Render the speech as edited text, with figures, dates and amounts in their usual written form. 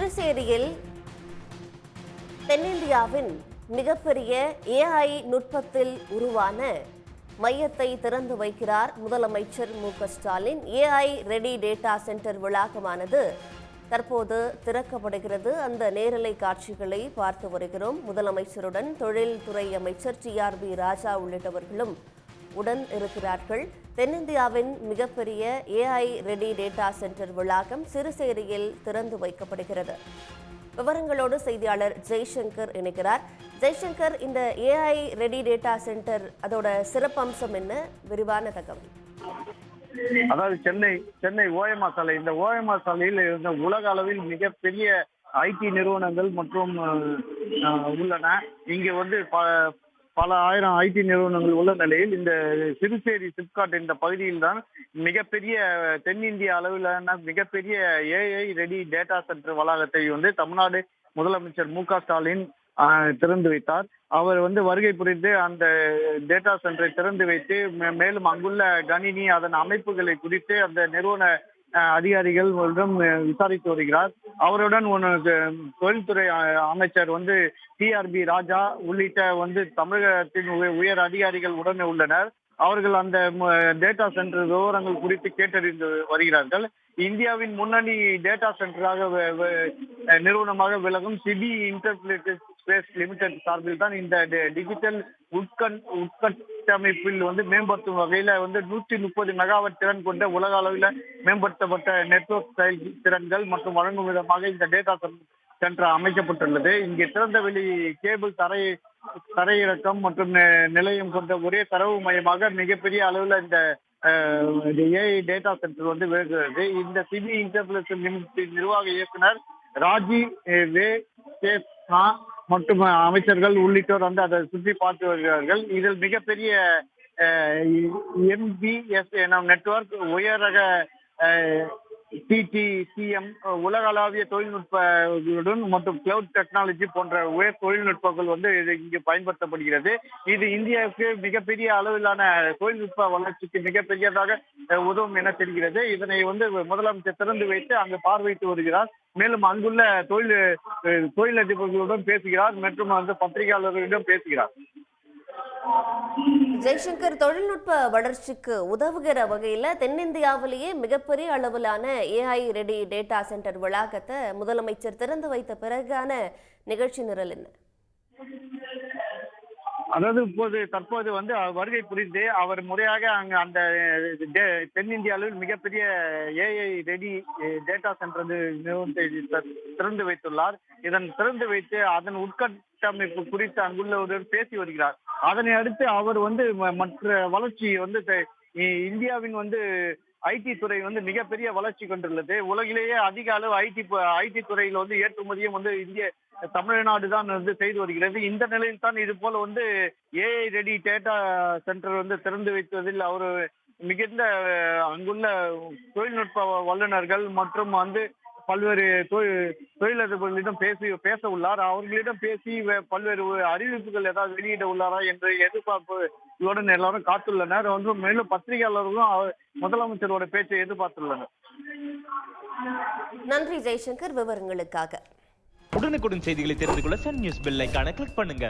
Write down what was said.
சிறுசேரியில் தென்னிந்தியாவின் மிகப்பெரிய ஏஐ நுட்பத்தில் உருவான மையத்தை திறந்து வைக்கிறார் முதலமைச்சர் Stalin. AI ready data centre வளாகமானது தற்போது திறக்கப்படுகிறது. அந்த நேரலை காட்சிகளை பார்த்து வருகிறோம். முதலமைச்சருடன் தொழில்துறை அமைச்சர் TRB ராஜா உள்ளிட்டவர்களும் உடன் இருக்கிறார்கள். தென்னிந்தியாவின் மிகப்பெரிய ஏஐ ரெடி டேட்டா சென்டர் வளாகம் சிறுசேரியில் திறந்து வைக்கப்படுகிறது. விவரங்களோடு செய்தியாளர் ஜெய்சங்கர் இணைக்கிறார். ஜெய்சங்கர், இந்த ஏஐ ரெடி டேட்டா சென்டர் அதோட சிறப்பம்சம் என்ன? விரிவான தகவல். அதாவது சென்னை ஓஎம்ஆர் சாலை, இந்த ஓஎம்ஆர் சாலையில் இருந்த உலக அளவில் மிகப்பெரிய ஐடி நிறுவனங்கள் மற்றும் உள்ளன. இங்கே பல ஆயிரம் ஐடி நிறுவனங்கள் உள்ள நிலையில் இந்த சிறுசேரி சிப்காட் என்ற பகுதியில் தான் மிகப்பெரிய தென்னிந்திய அளவிலான மிகப்பெரிய ஏஐ ரெடி டேட்டா சென்டர் வளாகத்தை தமிழ்நாடு முதலமைச்சர் ஸ்டாலின் திறந்து வைத்தார். அவர் வருகை புரிந்து அந்த டேட்டா சென்டரை திறந்து வைத்து மேலும் அங்குள்ள கணினி அதன் அமைப்புகளை குறித்து அந்த நிறுவன அதிகாரிகளிடம் விசாரித்து வருகிறார். அவருடன் தொழில்துறை அமைச்சர் TRB ராஜா உள்ளிட்ட தமிழகத்தின் உயர் அதிகாரிகள் உடனே உள்ளனர். அவர்கள் அந்த டேட்டா சென்டர் விவரங்கள் குறித்து கேட்டறிந்து வருகிறார்கள். இந்தியாவின் முன்னணி டேட்டா சென்டராக நிறுவனமாக விளங்கும் சிபி இன்டர்பிரேட்டட் ஸ்பேஸ் லிமிடெட் சார்பில் தான் இந்த டிஜிட்டல் உட்கட்டமைப்பில் மேம்படுத்தும் வகையில 130 மெகாவாட் திறன் கொண்ட உலக அளவில் மேம்படுத்தப்பட்ட நெட்வொர்க் செயல் திறன்கள் மற்றும் வழங்கும் விதமாக இந்த டேட்டா சென்டர் அமைக்கப்பட்டுள்ளது. இங்கே திறந்த வெளி கேபிள் தரையிறக்கம் மற்றும் நிலையம் கொண்ட ஒரே தரவு மையமாக மிகப்பெரிய அளவில் இந்த ஏஐ டேட்டா சென்டர் விளங்குகிறது. இந்த சிபி இன்டர்பிரேஷன் லிமிடெட் நிர்வாக இயக்குனர் ராஜி மற்றும் அமைச்சர்கள் உள்ளிட்டோர் அதை சுற்றி பார்த்து வருகிறார்கள். இதில் மிகப்பெரிய MBS எனும் நெட்வொர்க், உயரக TTCM உலகளாவிய தொழில்நுட்பங்களுடன் மற்றும் கிளவுட் டெக்னாலஜி போன்ற உயர் தொழில்நுட்பங்கள் இங்கு பயன்படுத்தப்படுகிறது. இது இந்தியாவுக்கு மிகப்பெரிய அளவிலான தொழில்நுட்ப வளர்ச்சிக்கு மிகப்பெரியதாக உதவும் என தெரிகிறது. இதனை முதலமைச்சர் திறந்து வைத்து அங்கு பார்வையிட்டு வருகிறார். மேலும் அங்குள்ள தொழிலதிபர்களுடன் பேசுகிறார் மற்றும் பத்திரிகையாளர்களிடம் பேசுகிறார். ஜெய்சங்கர், தொழில்நுட்ப வளர்ச்சிக்கு உதவுகிற வகையில தென்னிந்தியாவிலேயே மிகப்பெரிய அளவிலான ஏஐ ரெடி டேட்டா சென்டர் வளாகத்தை முதலமைச்சர் திறந்து வைத்த பிறகான நிகழ்ச்சி நிரல் என்ன? அதாவது தற்போது வருகை புரிந்து அவர் முறையாக அங்கு அந்த தென்னிந்தியாவில் மிகப்பெரிய ஏஐ ரெடி டேட்டா சென்டர் நிறுவனத்தை திறந்து வைத்துள்ளார். இதன் திறந்து வைத்து அதன் உட்கட்டமைப்பு குறித்து அங்குள்ளவருடன் பேசி வருகிறார். அதனை அடுத்து அவர் மற்ற வளர்ச்சி இந்தியாவின் ஐடி துறை மிகப்பெரிய வளர்ச்சி கொண்டுள்ளது. உலகிலேயே அதிக அளவு ஐடி துறையில் ஏற்றுமதியும் இந்திய தமிழ்நாடு தான் செய்து வருகிறது. இந்த நிலையில் தான் இது போல ஏஐ ரெடி டேட்டா சென்டர் திறந்து வைத்ததில் அவர் மிகுந்த அங்குள்ள தொழில்நுட்ப வல்லுநர்கள் மற்றும் பல்வேறு தொழிலதிபர்களிடம் பேச உள்ளார். அவர்களிடம் பேசி பல்வேறு அறிவிப்புகள் ஏதாவது வெளியிட உள்ளாரா என்ற எதிர்பார்ப்புகளுடன் எல்லாரும் காத்துள்ளனர். மேலும் பத்திரிகையாளர்களும் முதலமைச்சரோட பேச்சை எதிர்பார்த்துள்ளனர். நன்றி ஜெய்சங்கர், விவரங்களுக்காக. உடனுக்குடன் செய்திகளை தெரிந்து கொள்ள சன் நியூஸ் பெல் ஐகானை கிளிக் பண்ணுங்க.